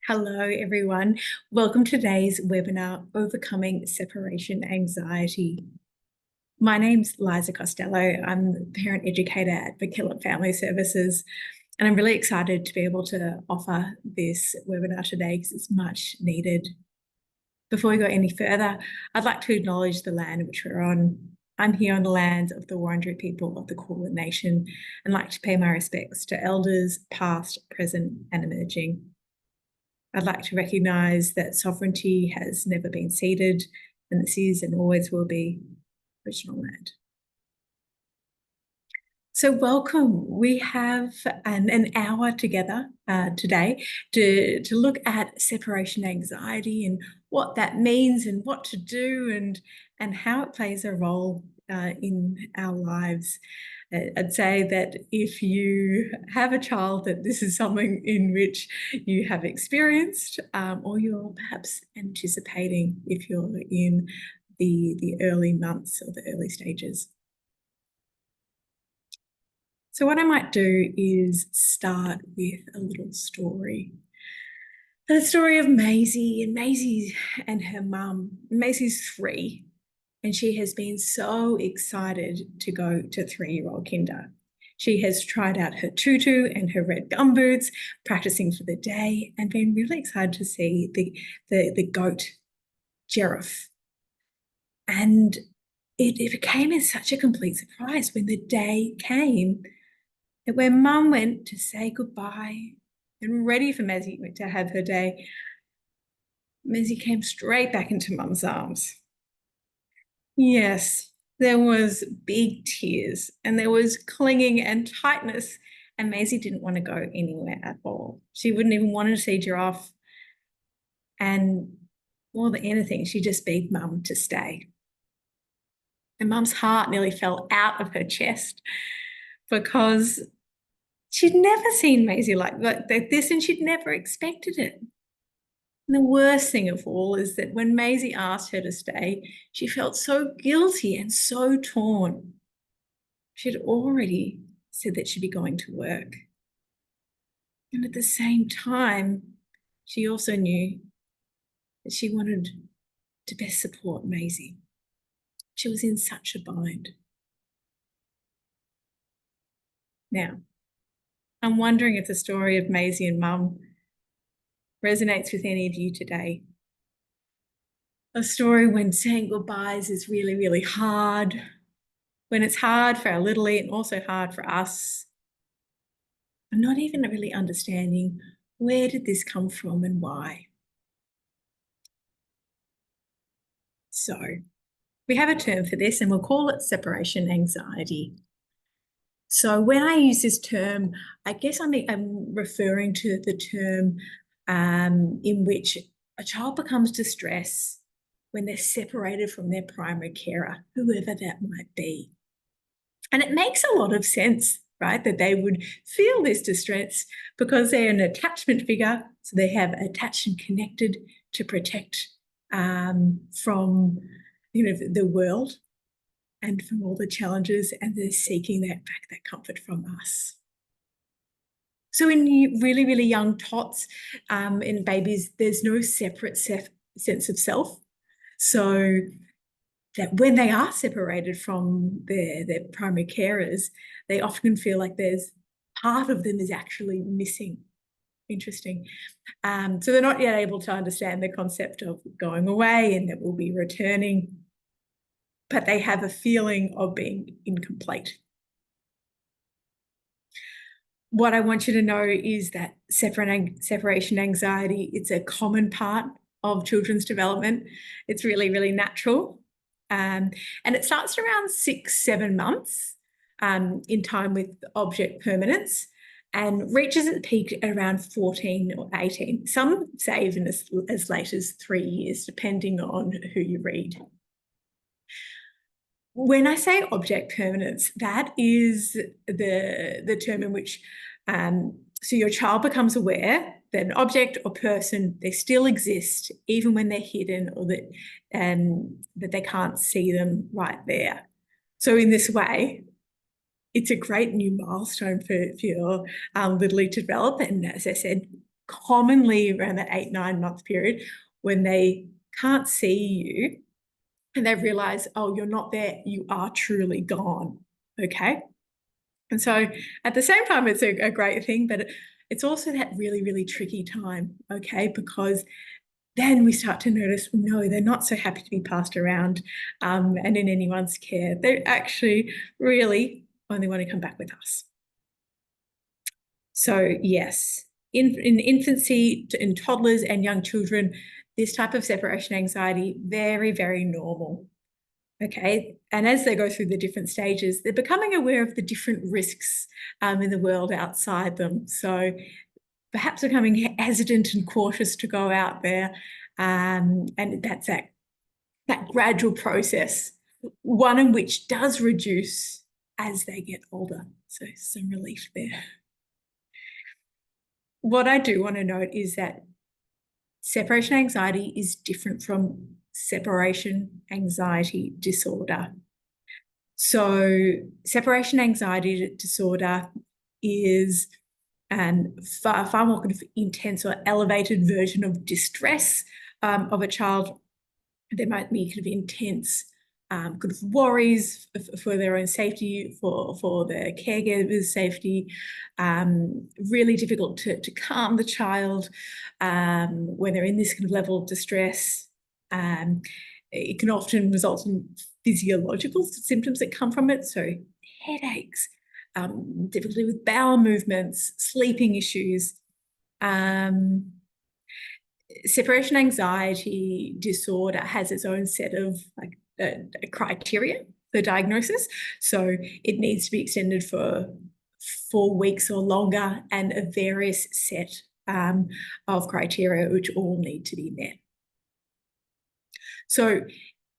Hello, everyone. Welcome to today's webinar, Overcoming Separation Anxiety. My name's Liza Costello. I'm the parent educator at McKillop Family Services, and I'm really excited to be able to offer this webinar today because it's much needed. Before we go any further, I'd like to acknowledge the land which we're on. I'm here on the lands of the Wurundjeri people of the Kulin Nation and like to pay my respects to elders past, present and emerging. I'd like to recognise that sovereignty has never been ceded and this is and always will be Aboriginal land. So welcome. We have an hour together today to look at separation anxiety and what that means and what to do and how it plays a role in our lives. I'd say that if you have a child, that this is something in which you have experienced or you're perhaps anticipating if you're in the early months or the early stages. So what I might do is start with a little story. The story of Maisie and her mum. Maisie's 3 and she has been so excited to go to 3-year-old kinder. She has tried out her tutu and her red gumboots, practicing for the day and been really excited to see the goat, Giraffe. And it became such a complete surprise when the day came that when Mum went to say goodbye and ready for Maisie to have her day, Maisie came straight back into Mum's arms. Yes, there was big tears and there was clinging and tightness, and Maisie didn't want to go anywhere at all. She wouldn't even want to see Giraffe, and more than anything, she just begged Mum to stay. And Mum's heart nearly fell out of her chest because she'd never seen Maisie like this and she'd never expected it. And the worst thing of all is that when Maisie asked her to stay, she felt so guilty and so torn. She'd already said that she'd be going to work. And at the same time, she also knew that she wanted to best support Maisie. She was in such a bind. Now, I'm wondering if the story of Maisie and Mum resonates with any of you today. A story when saying goodbyes is really, really hard, when it's hard for our littlie and also hard for us. I'm not even really understanding where did this come from and why. So we have a term for this and we'll call it separation anxiety. So when I use this term, I guess I'm referring to the term in which a child becomes distressed when they're separated from their primary carer, whoever that might be. And it makes a lot of sense, right, that they would feel this distress because they're an attachment figure, so they have attached and connected to protect from the world and from all the challenges, and they're seeking that comfort from us. So in really, really young tots, in babies, there's no separate sense of self. So that when they are separated from their primary carers, they often feel like there's part of them is actually missing. Interesting. So they're not yet able to understand the concept of going away and that we'll be returning, but they have a feeling of being incomplete. What I want you to know is that separation anxiety, it's a common part of children's development. It's really, really natural. And it starts around 6-7 months in time with object permanence and reaches its peak at around 14 or 18. Some say even as late as 3 years, depending on who you read. When I say object permanence, that is the term in which so your child becomes aware that an object or person, they still exist even when they're hidden or that they can't see them right there. So in this way, it's a great new milestone for your littlie to develop. And as I said, commonly around that 8-9 month period when they can't see you and they realize, oh, you're not there, you are truly gone. Okay. And so at the same time, it's a great thing, but it's also that really, really tricky time. Okay. Because then we start to notice, no, they're not so happy to be passed around and in anyone's care. They actually really only want to come back with us. So yes, in infancy, in toddlers and young children, this type of separation anxiety, very, very normal. Okay, and as they go through the different stages, they're becoming aware of the different risks in the world outside them. So perhaps becoming hesitant and cautious to go out there, and that's that gradual process, one in which does reduce as they get older. So some relief there. What I do want to note is that separation anxiety is different from separation anxiety disorder. So separation anxiety disorder is far more kind of intense or elevated version of distress of a child. There might be kind of intense kind of worries for their own safety, for their caregiver's safety, really difficult to calm the child when they're in this kind of level of distress. It can often result in physiological symptoms that come from it, so headaches, difficulty with bowel movements, sleeping issues. Separation anxiety disorder has its own set of criteria for diagnosis. So it needs to be extended for 4 weeks or longer and a various set of criteria which all need to be met. So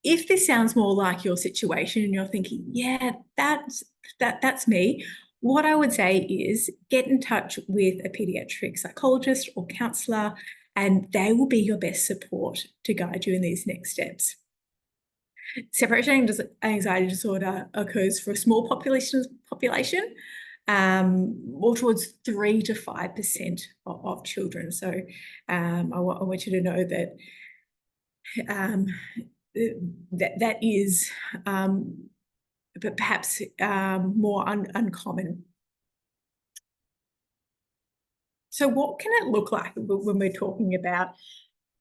if this sounds more like your situation and you're thinking, yeah, that's me, what I would say is get in touch with a pediatric psychologist or counsellor, and they will be your best support to guide you in these next steps. Separation anxiety disorder occurs for a small population, more towards 3 to 5% of children. So I want you to know that that is but perhaps more uncommon. So what can it look like when we're talking about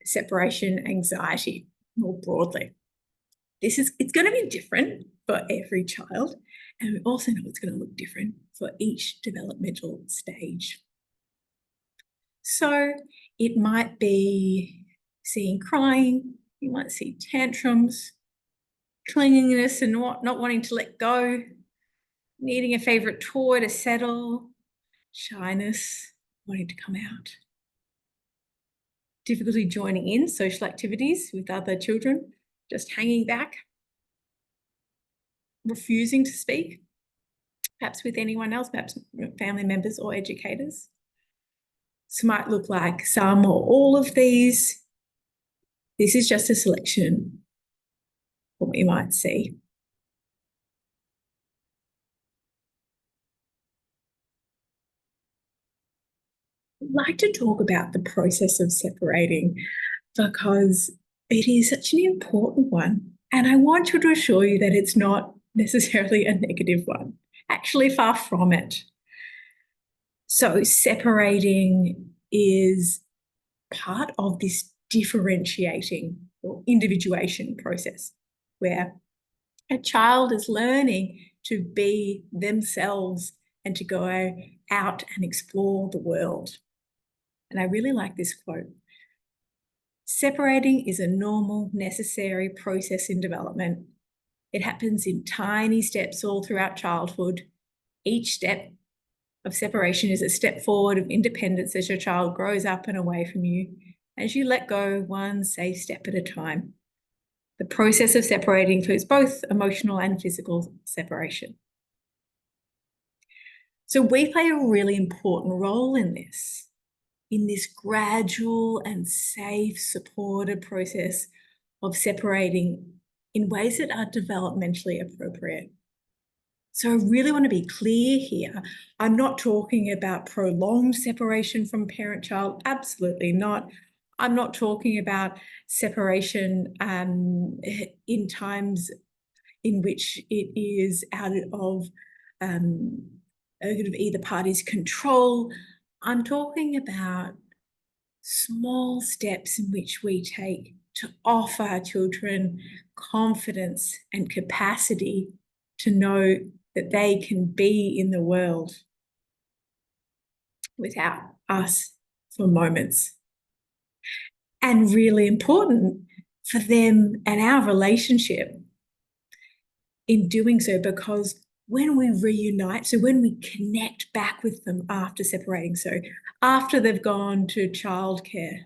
separation anxiety more broadly? It's going to be different for every child, and we also know it's going to look different for each developmental stage. So it might be seeing crying, you might see tantrums, clinginess and not wanting to let go, needing a favourite toy to settle, shyness, wanting to come out, difficulty joining in social activities with other children, just hanging back, refusing to speak, perhaps with anyone else, perhaps family members or educators. So it might look like some or all of these. This is just a selection of what you might see. I'd like to talk about the process of separating because it is such an important one. And I want to assure you that it's not necessarily a negative one, actually far from it. So separating is part of this differentiating or individuation process where a child is learning to be themselves and to go out and explore the world. And I really like this quote. Separating is a normal, necessary process in development. It happens in tiny steps all throughout childhood. Each step of separation is a step forward of independence as your child grows up and away from you, as you let go one safe step at a time. The process of separating includes both emotional and physical separation. So we play a really important role in this gradual and safe, supported process of separating in ways that are developmentally appropriate. So I really want to be clear here. I'm not talking about prolonged separation from parent-child. Absolutely not. I'm not talking about separation in times in which it is out of either party's control. I'm talking about small steps in which we take to offer our children confidence and capacity to know that they can be in the world without us for moments. And really important for them and our relationship in doing so, because when we reunite, so when we connect back with them after separating, so after they've gone to childcare,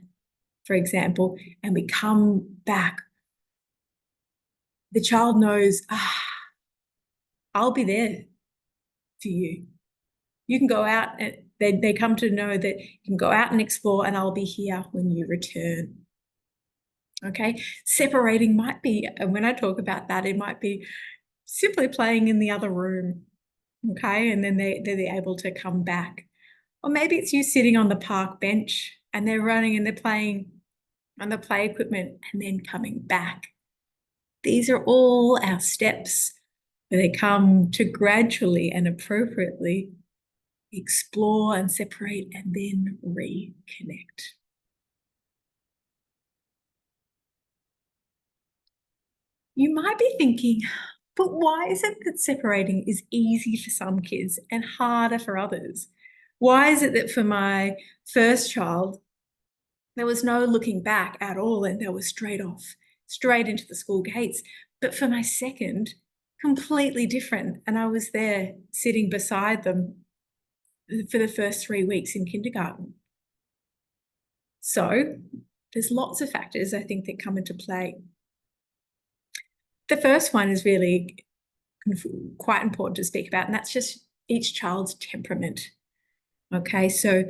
for example, and we come back, the child knows, I'll be there for you. You can go out, and they come to know that you can go out and explore, and I'll be here when you return. Okay, separating might be, and when I talk about that, it might be simply playing in the other room. Okay, and then they're able to come back. Or maybe it's you sitting on the park bench and they're running and they're playing on the play equipment and then coming back. These are all our steps where they come to gradually and appropriately explore and separate and then reconnect. You might be thinking, but why is it that separating is easy for some kids and harder for others? Why is it that for my first child, there was no looking back at all and they were straight off, straight into the school gates? But for my second, completely different. And I was there sitting beside them for the first 3 weeks in kindergarten. So there's lots of factors, I think, that come into play. The first one is really quite important to speak about, and that's just each child's temperament. Okay, so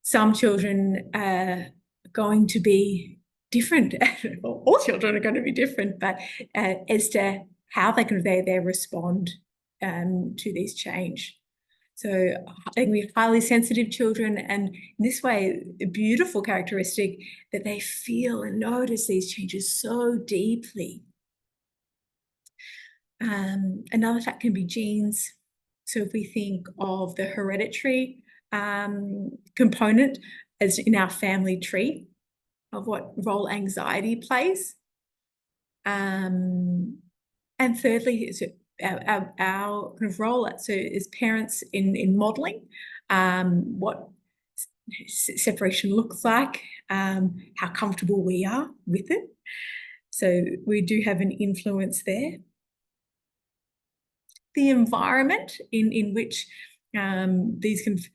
some children are going to be different. All children are going to be different, but as to how they respond to these change. So they can be highly sensitive children, and in this way, a beautiful characteristic that they feel and notice these changes so deeply. Another fact can be genes. So if we think of the hereditary component as in our family tree of what role anxiety plays. And thirdly, is our kind of role so as parents in modelling what separation looks like, how comfortable we are with it. So we do have an influence there. The environment in which these kind of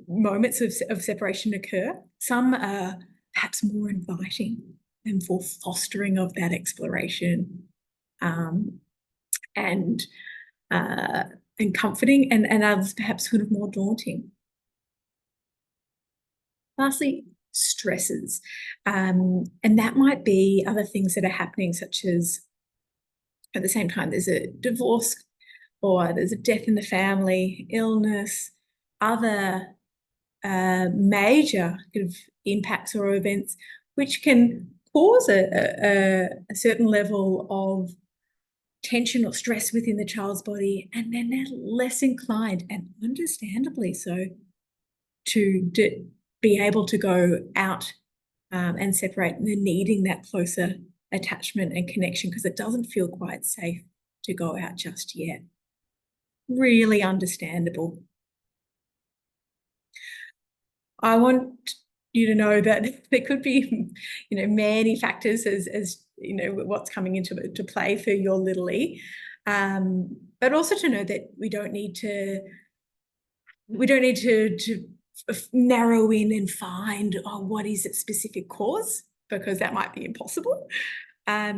moments of separation occur. Some are perhaps more inviting and for fostering of that exploration and comforting, and others perhaps sort of more daunting. Lastly, stresses. And that might be other things that are happening, such as at the same time there's a divorce or there's a death in the family, illness, other major kind of impacts or events, which can cause a certain level of tension or stress within the child's body, and then they're less inclined, and understandably so, to be able to go out and separate, and they're needing that closer attachment and connection because it doesn't feel quite safe to go out just yet. Really understandable. I want you to know that there could be, many factors as what's coming into play for your little E, but also to know that we don't need to narrow in and find what is its specific cause, because that might be impossible. I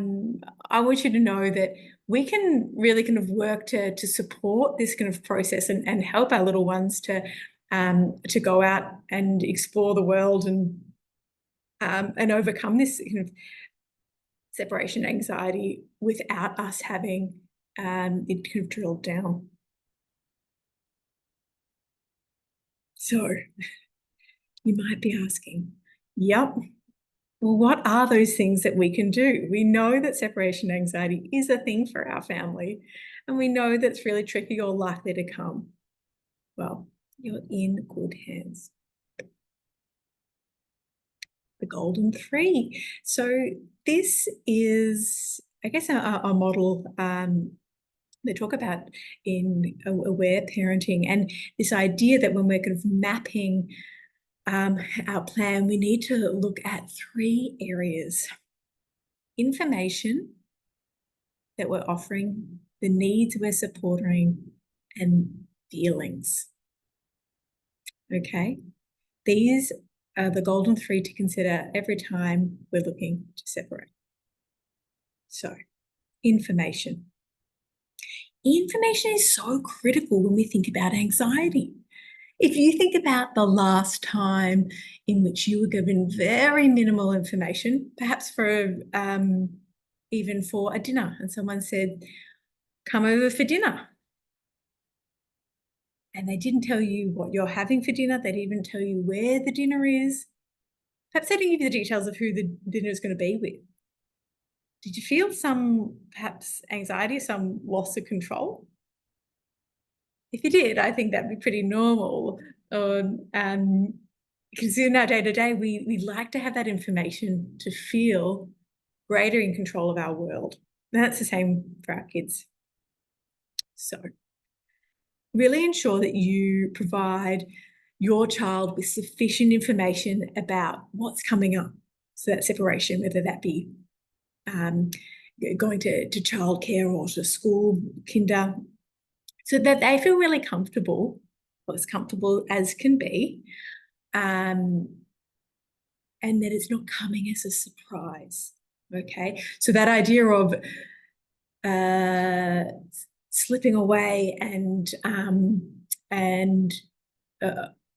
want you to know that we can really kind of work to support this kind of process and help our little ones to go out and explore the world and overcome this kind of separation anxiety without us having it kind of drilled down. So you might be asking, yep, well, what are those things that we can do? We know that separation anxiety is a thing for our family, and we know that's really tricky or likely to come. Well, you're in good hands. The Golden Three. So this is, I guess, a model they talk about in aware parenting, and this idea that when we're kind of mapping our plan, we need to look at 3 areas: information that we're offering, the needs we're supporting, and feelings. Okay, these are the Golden Three to consider every time we're looking to separate. So, information. Information is so critical when we think about anxiety. If you think about the last time in which you were given very minimal information, perhaps for even for a dinner, and someone said, "Come over for dinner," and they didn't tell you what you're having for dinner, they didn't even tell you where the dinner is. Perhaps they didn't give you the details of who the dinner is going to be with. Did you feel some perhaps anxiety, some loss of control? If you did, I think that'd be pretty normal. Because in our day to day, we like to have that information to feel greater in control of our world. And that's the same for our kids. So, really ensure that you provide your child with sufficient information about what's coming up. So that separation, whether that be going to childcare or to school, kinder, so that they feel really comfortable, or as comfortable as can be, and that it's not coming as a surprise. Okay, so that idea of slipping away and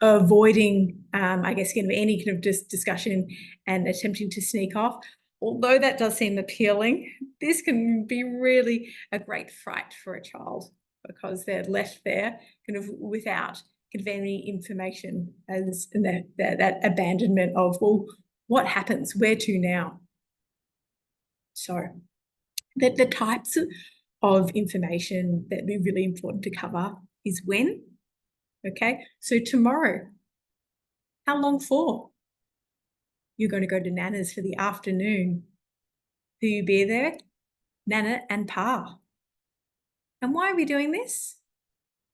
avoiding, I guess, any kind of discussion and attempting to sneak off. Although that does seem appealing, this can be really a great fright for a child, because they're left there kind of without kind of any information, as that abandonment of, well, what happens? Where to now? So the types of information that would be really important to cover is when. Okay, so tomorrow, how long for? You're going to go to Nana's for the afternoon. Who you be there? Nana and Pa. And why are we doing this?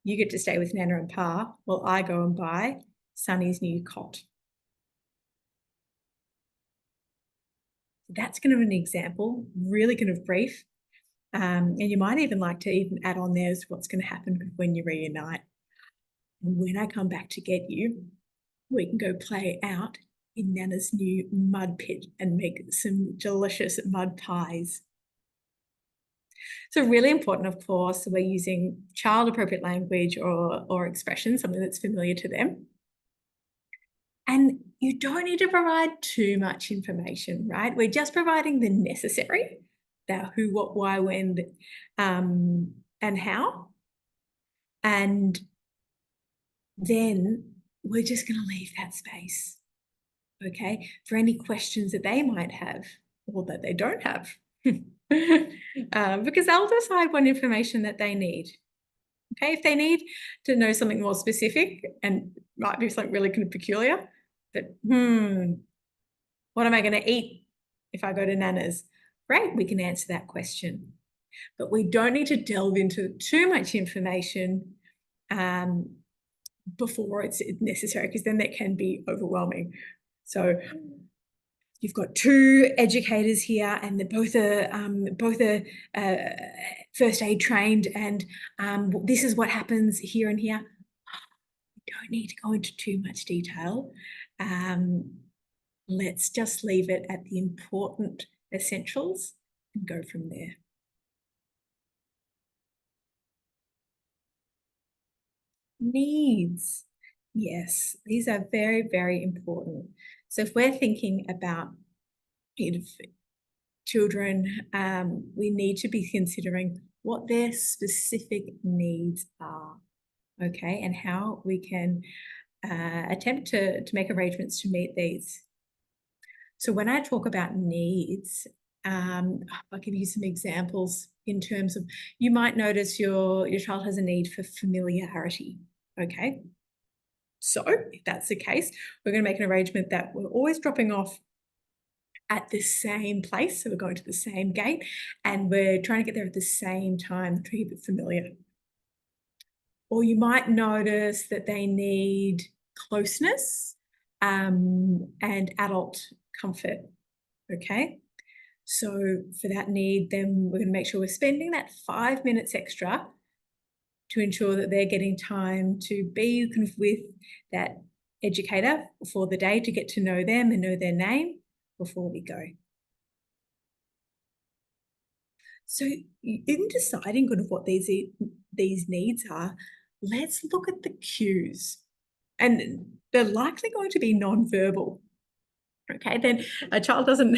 You get to stay with Nana and Pa while I go and buy Sonny's new cot. That's kind of an example, really kind of brief. And you might even like to even add on there what's going to happen when you reunite. And when I come back to get you, we can go play out in Nana's new mud pit and make some delicious mud pies. So really important, of course, we're using child-appropriate language or expression, something that's familiar to them. And you don't need to provide too much information, right? We're just providing the necessary, the who, what, why, when, and how. And then we're just going to leave that space, okay, for any questions that they might have or that they don't have. Because they'll decide what information that they need. Okay, if they need to know something more specific and might be something really kind of peculiar, that, what am I going to eat if I go to Nana's? Great, we can answer that question. But we don't need to delve into too much information before it's necessary, because then that can be overwhelming. So you've got 2 educators here, and they're both are first aid trained, and this is what happens here and here. You don't need to go into too much detail. Let's just leave it at the important essentials and go from there. Needs. Yes, these are very, very important. So if we're thinking about children, we need to be considering what their specific needs are, okay, and how we can attempt to make arrangements to meet these. So when I talk about needs, I'll give you some examples in terms of, you might notice your child has a need for familiarity, okay? So if that's the case, we're going to make an arrangement that we're always dropping off at the same place. So we're going to the same gate and we're trying to get there at the same time to keep it familiar. Or you might notice that they need closeness and adult comfort, okay? So for that need, then we're going to make sure we're spending that 5 minutes extra to ensure that they're getting time to be kind of with that educator before the day, to get to know them and know their name before we go. So in deciding kind of what these needs are, let's look at the cues. And they're likely going to be non-verbal. Okay, then a child doesn't,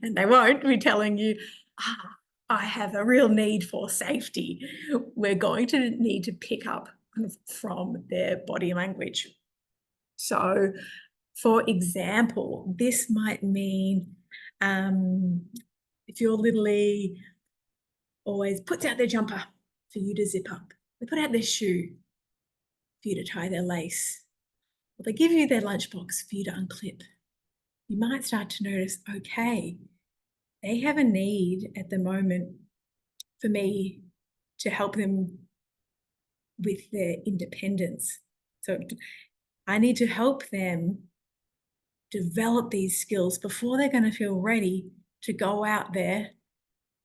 and they won't be telling you, I have a real need for safety. We're going to need to pick up kind of from their body language. So, for example, this might mean if your little E always puts out their jumper for you to zip up, they put out their shoe for you to tie their lace, or they give you their lunchbox for you to unclip, you might start to notice, okay, they have a need at the moment for me to help them with their independence. So I need to help them develop these skills before they're going to feel ready to go out there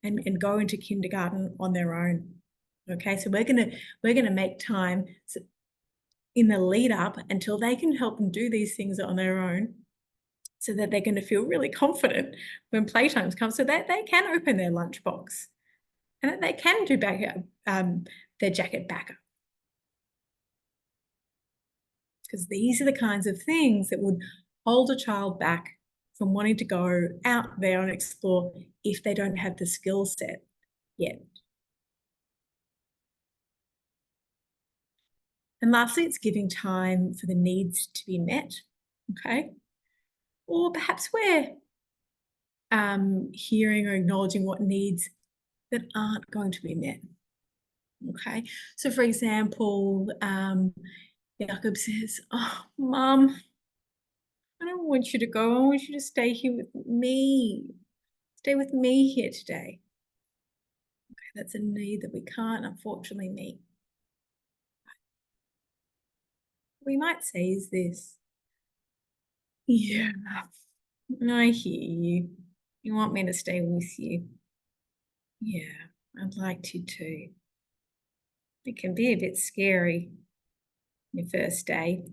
and go into kindergarten on their own. Okay, so we're gonna make time in the lead up until they can help them do these things on their own, so that they're going to feel really confident when playtimes come, so that they can open their lunchbox and that they can do their jacket back up. Because these are the kinds of things that would hold a child back from wanting to go out there and explore if they don't have the skill set yet. And lastly, it's giving time for the needs to be met, okay? Or perhaps we're hearing or acknowledging what needs that aren't going to be met, okay? So for example, Jacob says, oh, Mum, I don't want you to go. I want you to stay here with me. Stay with me here today. Okay, that's a need that we can't unfortunately meet. What we might say is this: yeah, I hear you. You want me to stay with you. Yeah, I'd like to too. It can be a bit scary your first day.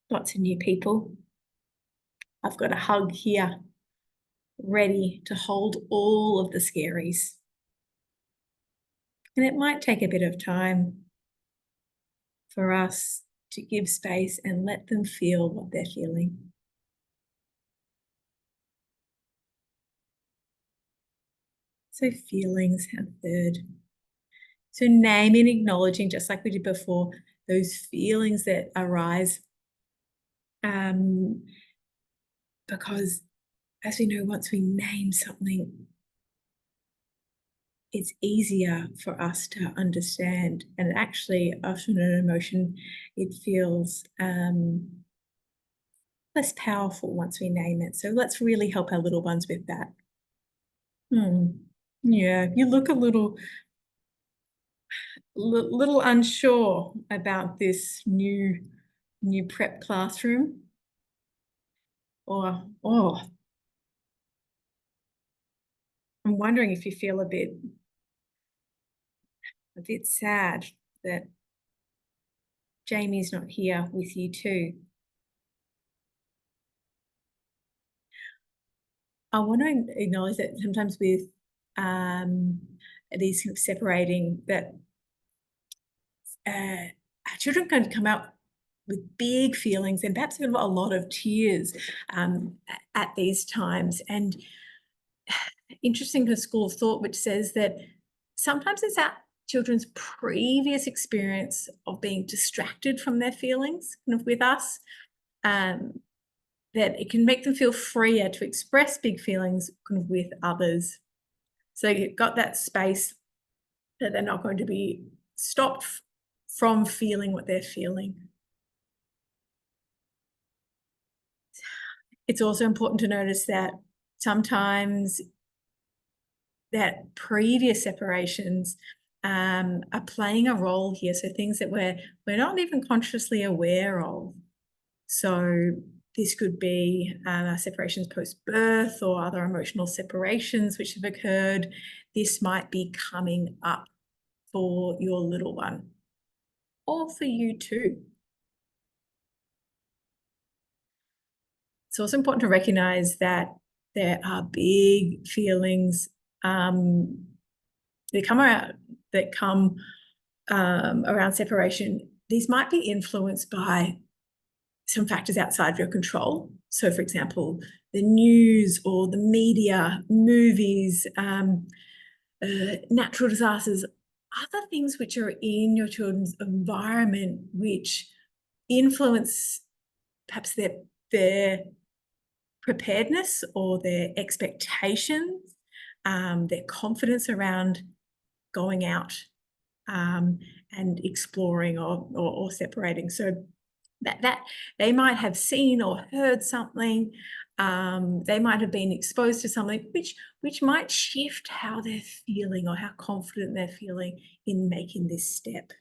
Lots of new people. I've got a hug here, ready to hold all of the scaries. And it might take a bit of time for us to give space and let them feel what they're feeling. So feelings have third. So naming and acknowledging, just like we did before, those feelings that arise. Because as we know, once we name something, it's easier for us to understand. And actually, often an emotion, it feels less powerful once we name it. So let's really help our little ones with that. Yeah, you look a little unsure about this new prep classroom. Or, oh, I'm wondering if you feel a bit sad that Jamie's not here with you too. I want to acknowledge that sometimes with these kind of separating, that our children can come out with big feelings and perhaps even a lot of tears at these times. And interesting to School of Thought, which says that sometimes it's our children's previous experience of being distracted from their feelings kind of with us, that it can make them feel freer to express big feelings kind of with others. So you've got that space that they're not going to be stopped from feeling what they're feeling. It's also important to notice that sometimes that previous separations are playing a role here. So things that we're not even consciously aware of. So this could be separations post-birth or other emotional separations which have occurred. This might be coming up for your little one or for you too. It's also important to recognize that there are big feelings that come around separation. These might be influenced by some factors outside of your control. So, for example, the news or the media, movies, natural disasters, other things which are in your children's environment which influence perhaps their preparedness or their expectations, their confidence around going out and exploring or separating. So that they might have seen or heard something, they might have been exposed to something which might shift how they're feeling or how confident they're feeling in making this step.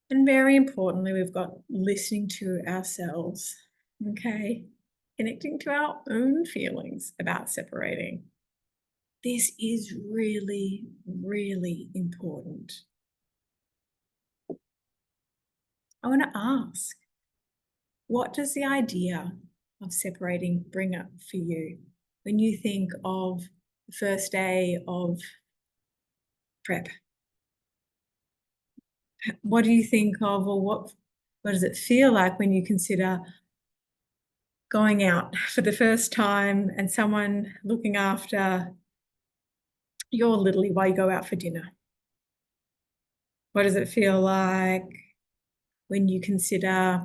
And very importantly, we've got listening to ourselves, okay? Connecting to our own feelings about separating. This is really, really important. I want to ask, what does the idea of separating bring up for you when you think of the first day of prep? What do you think of, or what does it feel like when you consider going out for the first time and someone looking after your littlie while you go out for dinner? What does it feel like when you consider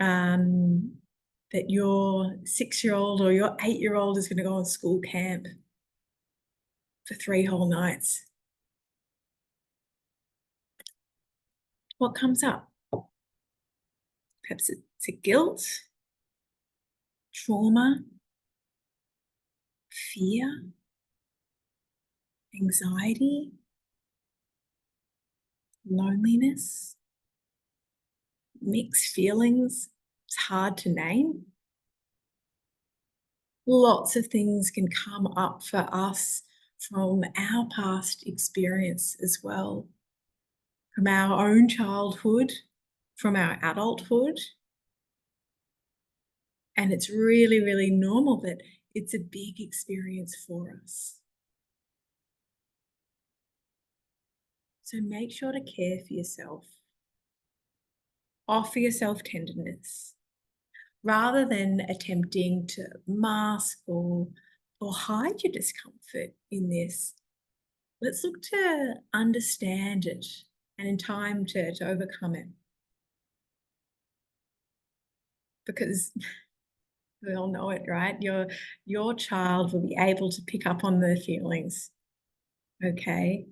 that your 6-year-old or your 8-year-old is going to go on school camp for 3 whole nights? What comes up? Perhaps it's a guilt, trauma, fear, anxiety, loneliness, mixed feelings. It's hard to name. Lots of things can come up for us from our past experience as well, from our own childhood, from our adulthood. And it's really, really normal that it's a big experience for us. So make sure to care for yourself. Offer yourself tenderness rather than attempting to mask or hide your discomfort in this. Let's look to understand it and in time to overcome it. Because we all know it, right? Your child will be able to pick up on their feelings, okay?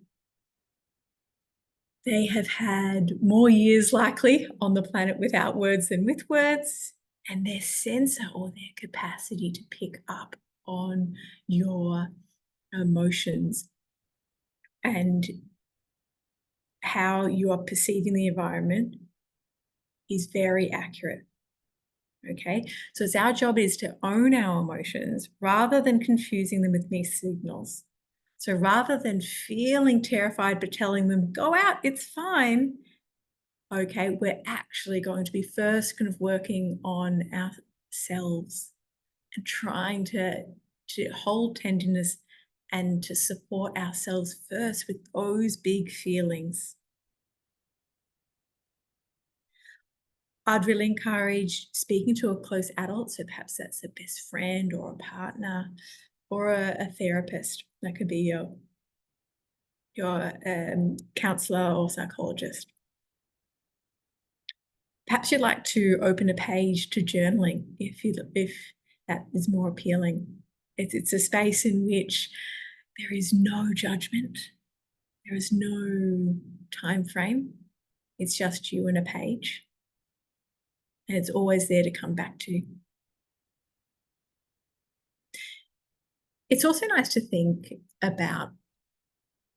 They have had more years likely on the planet without words than with words, and their sensor or their capacity to pick up on your emotions and how you are perceiving the environment is very accurate. Okay, so it's our job is to own our emotions rather than confusing them with mixed signals. So rather than feeling terrified but telling them, go out, it's fine, okay, we're actually going to be first kind of working on ourselves and trying to hold tenderness and to support ourselves first with those big feelings. I'd really encourage speaking to a close adult, so perhaps that's a best friend or a partner or a therapist. That could be your counsellor or psychologist. Perhaps you'd like to open a page to journaling if that is more appealing. It's a space in which there is no judgment. There is no time frame. It's just you and a page. And it's always there to come back to. It's also nice to think about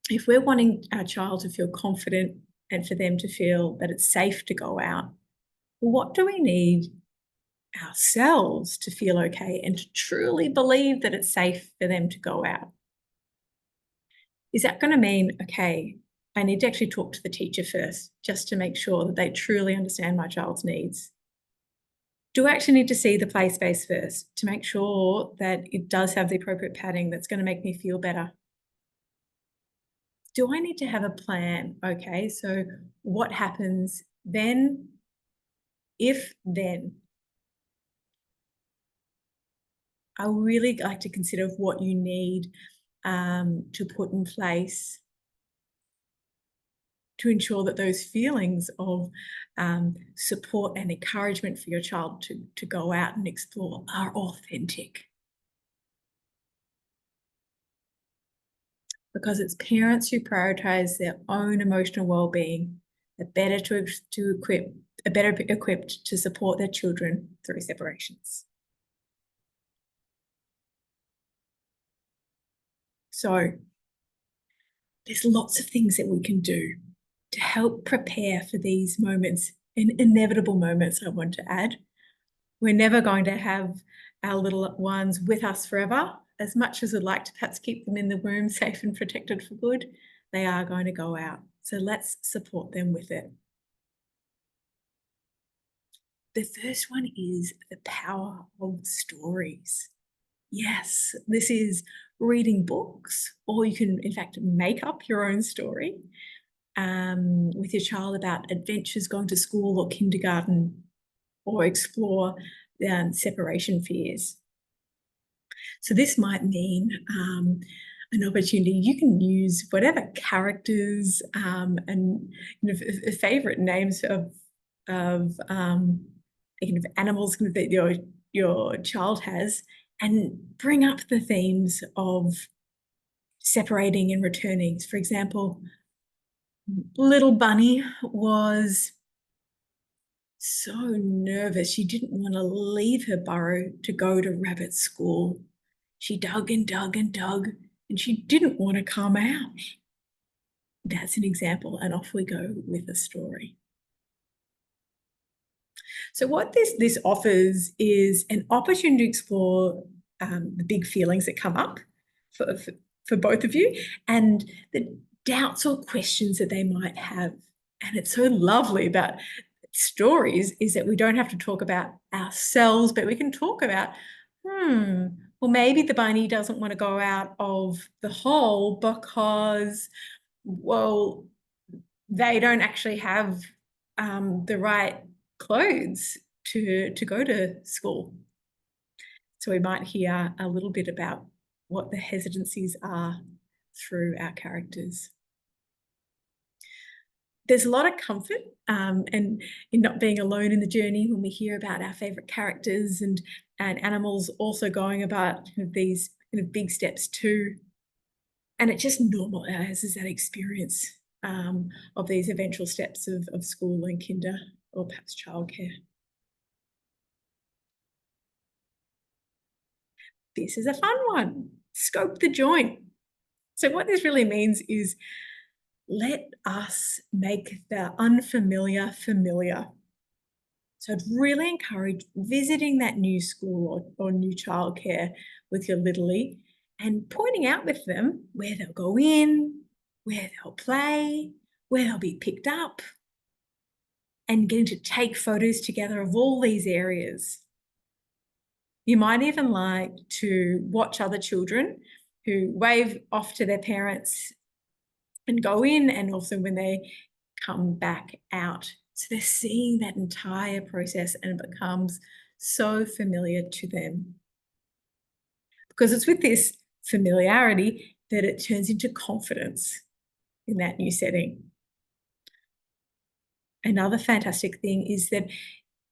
if we're wanting our child to feel confident and for them to feel that it's safe to go out, what do we need ourselves to feel okay and to truly believe that it's safe for them to go out? Is that going to mean, okay, I need to actually talk to the teacher first just to make sure that they truly understand my child's needs? Do I actually need to see the play space first to make sure that it does have the appropriate padding that's going to make me feel better? Do I need to have a plan? Okay, so what happens then, if then? I really like to consider what you need to put in place to ensure that those feelings of support and encouragement for your child to go out and explore are authentic. Because it's parents who prioritize their own emotional well-being are better equipped to support their children through separations. So there's lots of things that we can do to help prepare for these moments, inevitable moments, I want to add. We're never going to have our little ones with us forever. As much as we'd like to perhaps keep them in the womb safe and protected for good, they are going to go out. So let's support them with it. The first one is the power of stories. Yes, this is reading books, or you can, in fact, make up your own story with your child about adventures going to school or kindergarten, or explore separation fears. So this might mean an opportunity. You can use whatever characters and favourite names of animals that your child has, and bring up the themes of separating and returning. For example, little Bunny was so nervous. She didn't want to leave her burrow to go to rabbit school. She dug and dug and dug, and she didn't want to come out. That's an example, and off we go with the story. So what this offers is an opportunity to explore the big feelings that come up for both of you, and the doubts or questions that they might have. And it's so lovely about stories is that we don't have to talk about ourselves, but we can talk about, well, maybe the bunny doesn't want to go out of the hole because, well, they don't actually have the right clothes to go to school. So we might hear a little bit about what the hesitancies are through our characters. There's a lot of comfort and in not being alone in the journey when we hear about our favourite characters and animals also going about these big steps too. And it just normalises that experience of these eventual steps of school and kinder, or perhaps childcare. This is a fun one. Scope the joint. So what this really means is let us make the unfamiliar familiar. So I'd really encourage visiting that new school or new childcare with your littlie and pointing out with them where they'll go in, where they'll play, where they'll be picked up, and getting to take photos together of all these areas. You might even like to watch other children who wave off to their parents and go in, and also when they come back out. So they're seeing that entire process and it becomes so familiar to them. Because it's with this familiarity that it turns into confidence in that new setting. Another fantastic thing is that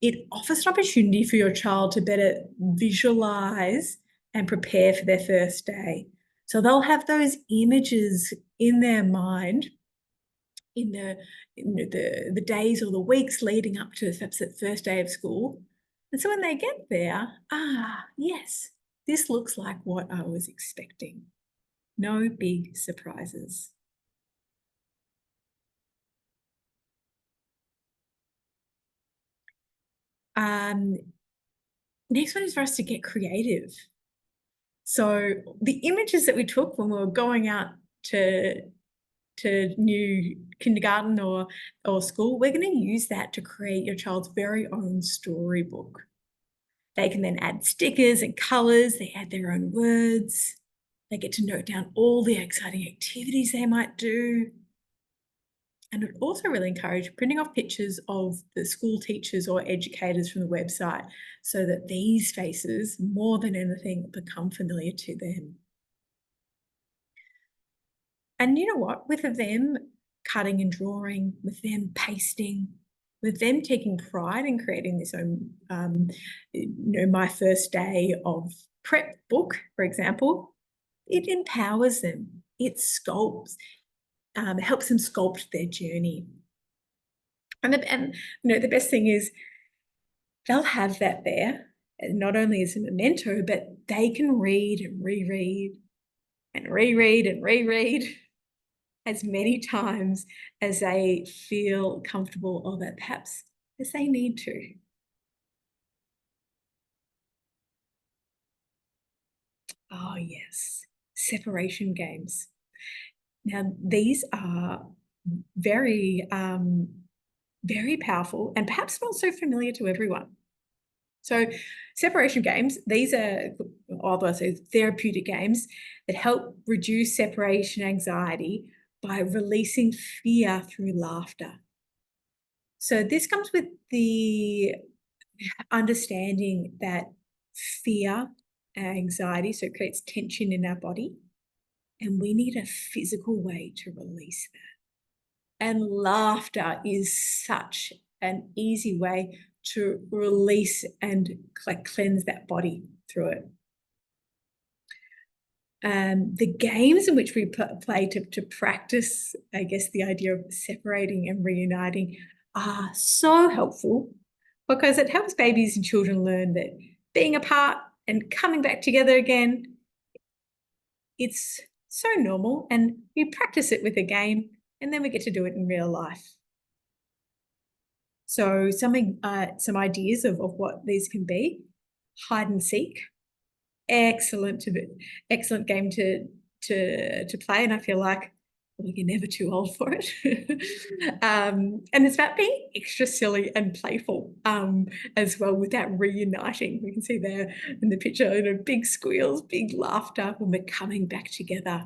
it offers an opportunity for your child to better visualize and prepare for their first day. So they'll have those images in their mind in the days or the weeks leading up to perhaps that first day of school. And so when they get there, yes, this looks like what I was expecting. No big surprises. Next one is for us to get creative. So the images that we took when we were going out to new kindergarten or school, we're going to use that to create your child's very own storybook. They can then add stickers and colours, they add their own words, they get to note down all the exciting activities they might do. And I'd also really encourage printing off pictures of the school teachers or educators from the website so that these faces, more than anything, become familiar to them. And you know what? With them cutting and drawing, with them pasting, with them taking pride in creating this own, my first day of prep book, for example, it empowers them. It sculpts, helps them sculpt their journey. And the best thing is they'll have that there, not only as a memento, but they can read and reread and reread and reread as many times as they feel comfortable or that perhaps as they need to. Oh, yes, separation games. Now, these are very, very powerful and perhaps not so familiar to everyone. So separation games, these are, although I say therapeutic games that help reduce separation anxiety by releasing fear through laughter. So this comes with the understanding that fear and anxiety, so it creates tension in our body, and we need a physical way to release that. And laughter is such an easy way to release and cleanse that body through it. The games in which we play to practice, I guess, the idea of separating and reuniting are so helpful because it helps babies and children learn that being apart and coming back together again, it's so normal, and we practice it with a game and then we get to do it in real life. So some ideas of what these can be: hide and seek, excellent game to play, and I feel like you're never too old for it. And it's about being extra silly and playful as well, with that reuniting. We can see there in the picture, big squeals, big laughter when we're coming back together.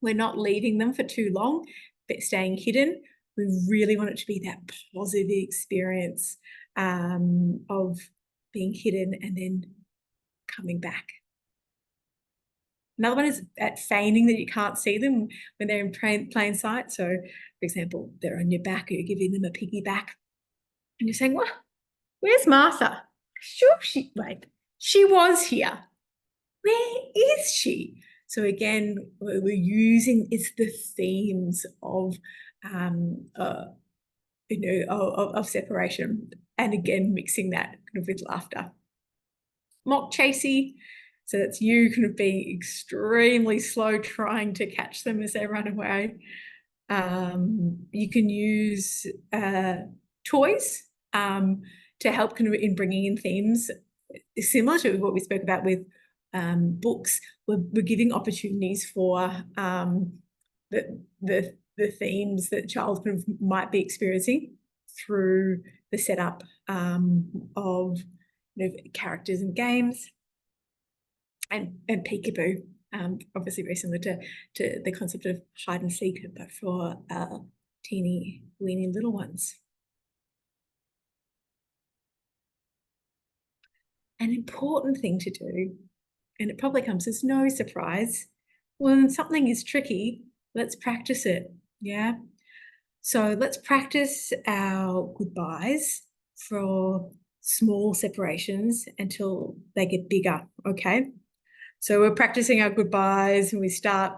We're not leaving them for too long, but staying hidden. We really want it to be that positive experience of being hidden and then coming back. Another one is at feigning that you can't see them when they're in plain sight. So, for example, they're on your back, or you're giving them a piggyback, and you're saying, "Well, where's Martha? Sure, she was here. Where is she?" So again, we're using it's the themes of of separation, and again mixing that kind of with laughter. Mock chasey. So that's you kind of being extremely slow trying to catch them as they run away. You can use toys to help kind of in bringing in themes similar to what we spoke about with books. We're giving opportunities for the themes that child kind of might be experiencing through the setup of characters and games. And peekaboo, obviously very similar to the concept of hide and seek, but for teeny weeny little ones. An important thing to do and it probably comes as no surprise. When something is tricky, let's practice it. Yeah. So let's practice our goodbyes for small separations until they get bigger. Okay. So we're practicing our goodbyes and we start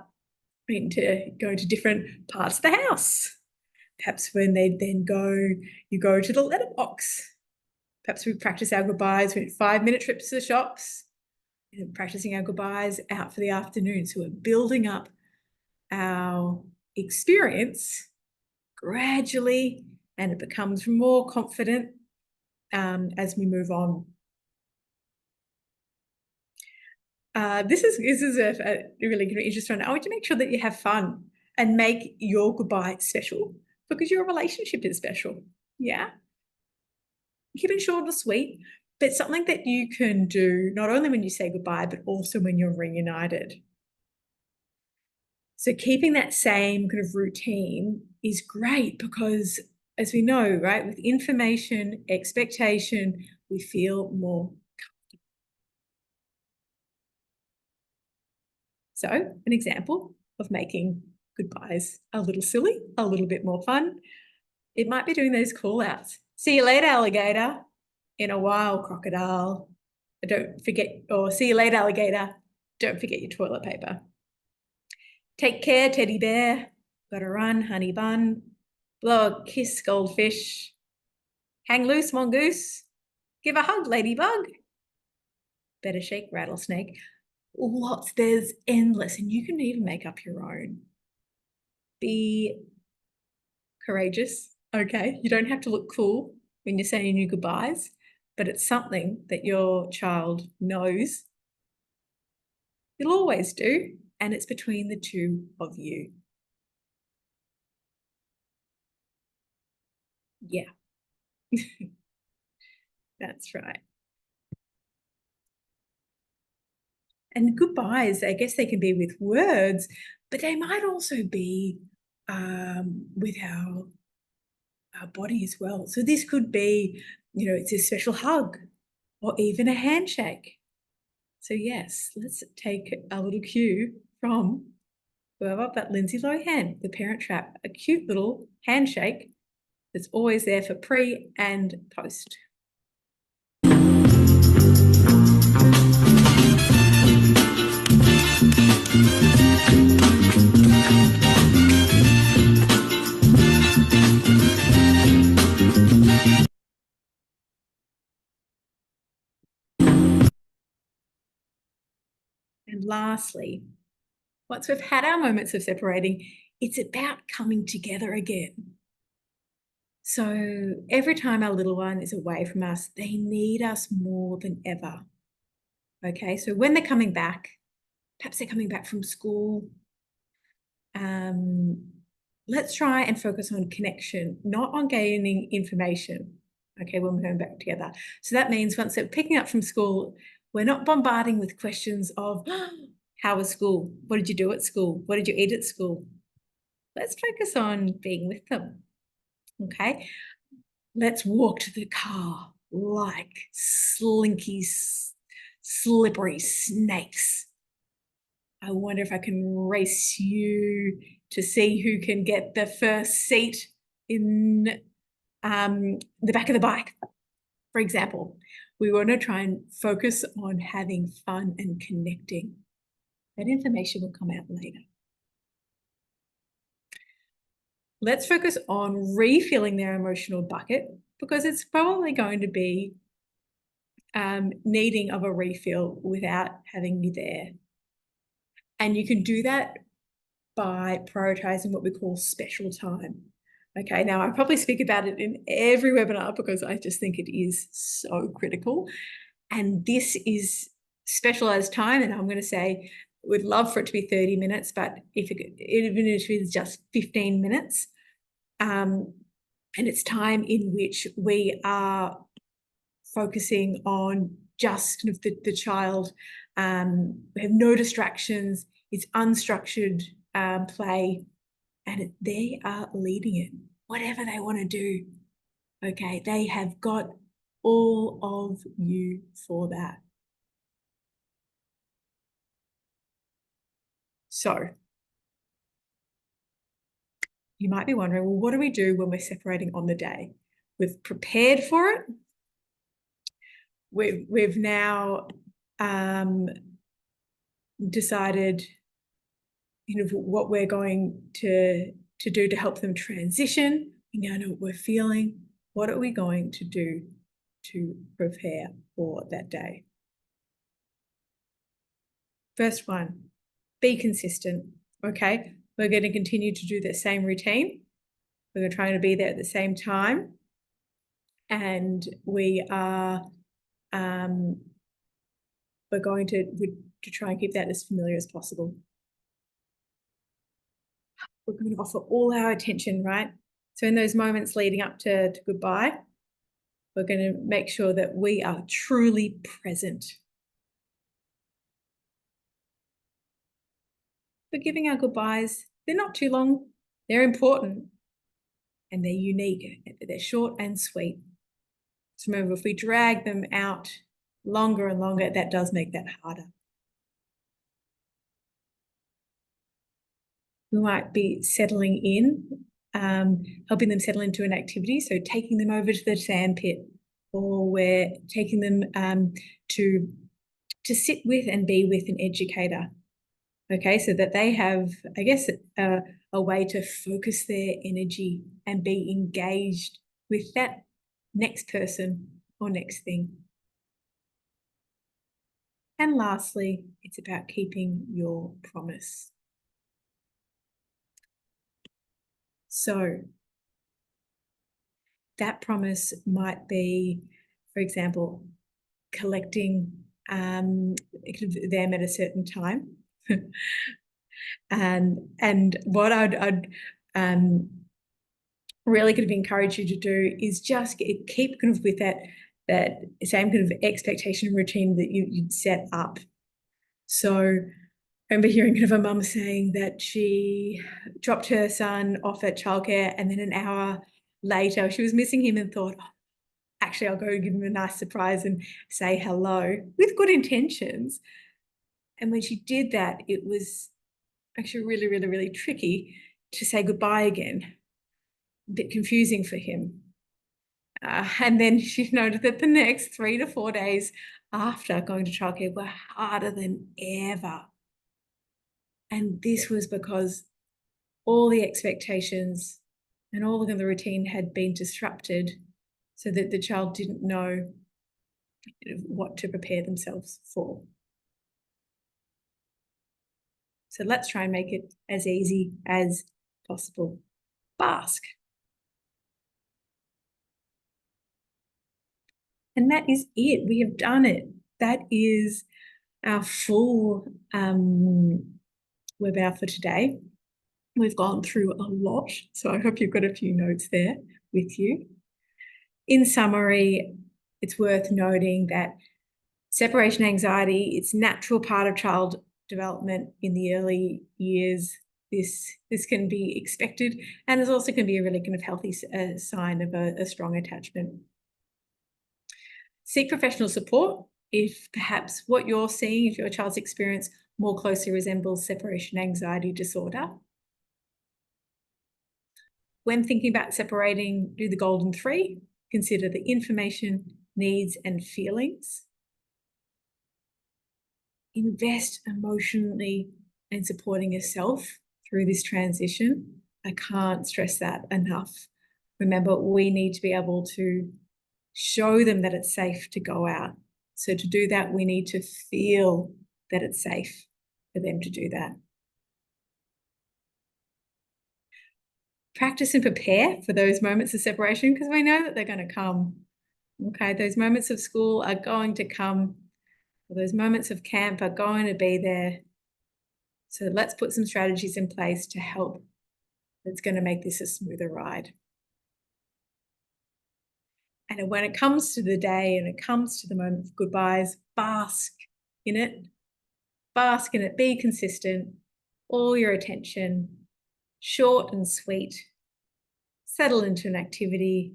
into going to different parts of the house. Perhaps when they then you go to the letterbox. Perhaps we practice our goodbyes with 5-minute trips to the shops, and practicing our goodbyes out for the afternoon. So we're building up our experience gradually, and it becomes more confident as we move on. This is a really interesting one. I want you to make sure that you have fun and make your goodbye special, because your relationship is special. Yeah. Keep it short and sweet, but something that you can do not only when you say goodbye, but also when you're reunited. So keeping that same kind of routine is great because, as we know, right, with information, expectation, we feel more comfortable. So an example of making goodbyes a little silly, a little bit more fun, it might be doing those call outs. See you later, alligator. In a while, crocodile. Don't forget, or see you later, alligator. Don't forget your toilet paper. Take care, teddy bear. Gotta run, honey bun. Blow a kiss, goldfish. Hang loose, mongoose. Give a hug, ladybug. Better shake, rattlesnake. Lots, there's endless, and you can even make up your own. Be courageous, okay? You don't have to look cool when you're saying your goodbyes, but it's something that your child knows you'll always do, and it's between the two of you. Yeah. That's right. And goodbyes, I guess they can be with words, but they might also be with our body as well. So this could be, it's a special hug or even a handshake. So yes, let's take a little cue from whoever, but Lindsay Lohan, The Parent Trap, a cute little handshake that's always there for pre and post. And lastly, once we've had our moments of separating, it's about coming together again. So every time our little one is away from us, they need us more than ever. Okay, so when they're coming back, perhaps they're coming back from school, let's try and focus on connection, not on gaining information, okay, when we're going back together. So that means once they're picking up from school, we're not bombarding with questions of, how was school? What did you do at school? What did you eat at school? Let's focus on being with them, okay? Let's walk to the car like slinky, slippery snakes. I wonder if I can race you to see who can get the first seat in the back of the bike, for example. We want to try and focus on having fun and connecting. That information will come out later. Let's focus on refilling their emotional bucket because it's probably going to be needing of a refill without having you there. And you can do that by prioritizing what we call special time. Okay, now I probably speak about it in every webinar because I just think it is so critical. And this is specialized time, and I'm going to say we'd love for it to be 30 minutes, but even if it's just 15 minutes, and it's time in which we are focusing on just kind of the child. We have no distractions. It's unstructured play, and they are leading it, whatever they want to do. Okay, they have got all of you for that. So you might be wondering, well, what do we do when we're separating on the day? We've prepared for it. We've now decided, what we're going to do to help them transition. We now know what we're feeling. What are we going to do to prepare for that day? First one, be consistent. Okay, we're going to continue to do the same routine. We're trying to be there at the same time, and we are we're going to try and keep that as familiar as possible. We're going to offer all our attention, right? So in those moments leading up to goodbye, we're going to make sure that we are truly present. We're giving our goodbyes. They're not too long. They're important. And they're unique. They're short and sweet. So remember, if we drag them out longer and longer, that does make that harder. We might be settling in, helping them settle into an activity. So taking them over to the sandpit, or we're taking them to sit with and be with an educator. Okay, so that they have, I guess, a way to focus their energy and be engaged with that next person or next thing. And lastly, it's about keeping your promise. So that promise might be, for example, collecting them at a certain time. and what I'd really kind of encourage you to do is just keep kind of with that same kind of expectation routine that you'd set up. So I remember hearing kind of a mum saying that she dropped her son off at childcare, and then an hour later she was missing him and thought, actually, I'll go give him a nice surprise and say hello with good intentions. And when she did that, it was actually really, really, really tricky to say goodbye again. A bit confusing for him. And then she noted that the next 3 to 4 days after going to childcare were harder than ever. And this was because all the expectations and all of the routine had been disrupted, so that the child didn't know what to prepare themselves for. So let's try and make it as easy as possible. Bask. And that is it. We have done it. That is our full webinar for today. We've gone through a lot, so I hope you've got a few notes there with you. In summary, it's worth noting that separation anxiety, it's a natural part of child development in the early years. This can be expected, and it also can be a really kind of healthy sign of a strong attachment. Seek professional support if perhaps what you're seeing, if your child's experience more closely resembles separation anxiety disorder. When thinking about separating, do the golden three. Consider the information, needs, and feelings. Invest emotionally in supporting yourself through this transition. I can't stress that enough. Remember, we need to be able to show them that it's safe to go out. So to do that, we need to feel that it's safe for them to do that. Practice and prepare for those moments of separation, because we know that they're going to come. Okay, those moments of school are going to come. Those moments of camp are going to be there. So let's put some strategies in place to help. That's going to make this a smoother ride. And when it comes to the day and it comes to the moment of goodbyes, bask in it. Bask in it. Be consistent. All your attention. Short and sweet. Settle into an activity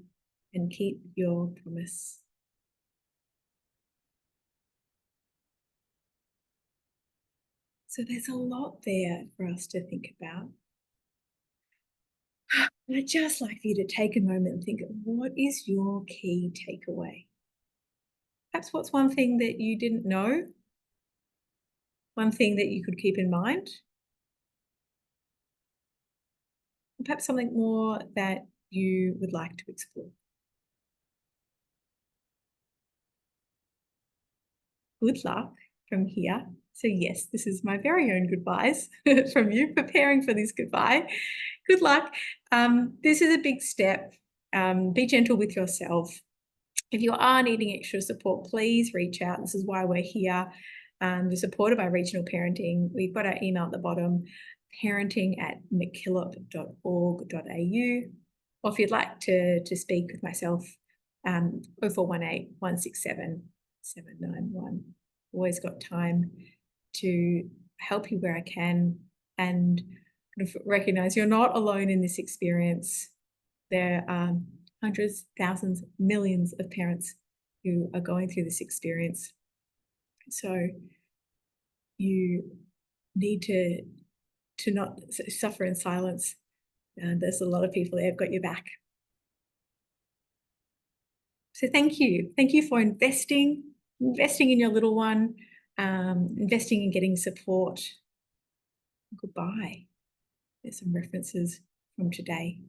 and keep your promise. So there's a lot there for us to think about. And I'd just like for you to take a moment and think, what is your key takeaway? Perhaps what's one thing that you didn't know? One thing that you could keep in mind? Perhaps something more that you would like to explore. Good luck from here. So yes, this is my very own goodbyes from you, preparing for this goodbye. Good luck. This is a big step. Be gentle with yourself. If you are needing extra support, please reach out. This is why we're here. We're supported by Regional Parenting. We've got our email at the bottom, parenting@mckillop.org.au. Or if you'd like to speak with myself, 0418 167 791. Always got time to help you where I can and kind of recognize you're not alone in this experience. There are hundreds, thousands, millions of parents who are going through this experience. So you need to not suffer in silence. There's a lot of people there who've got your back. So thank you. Thank you for investing in your little one, investing in getting support. Goodbye. There's some references from today.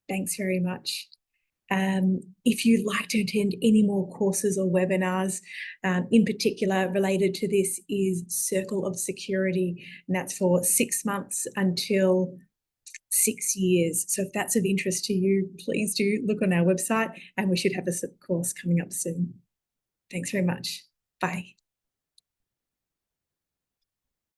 Thanks very much. If you'd like to attend any more courses or webinars, in particular related to this is Circle of Security, and that's for 6 months until 6 years. So if that's of interest to you, please do look on our website and we should have a course coming up soon. Thanks very much. Bye.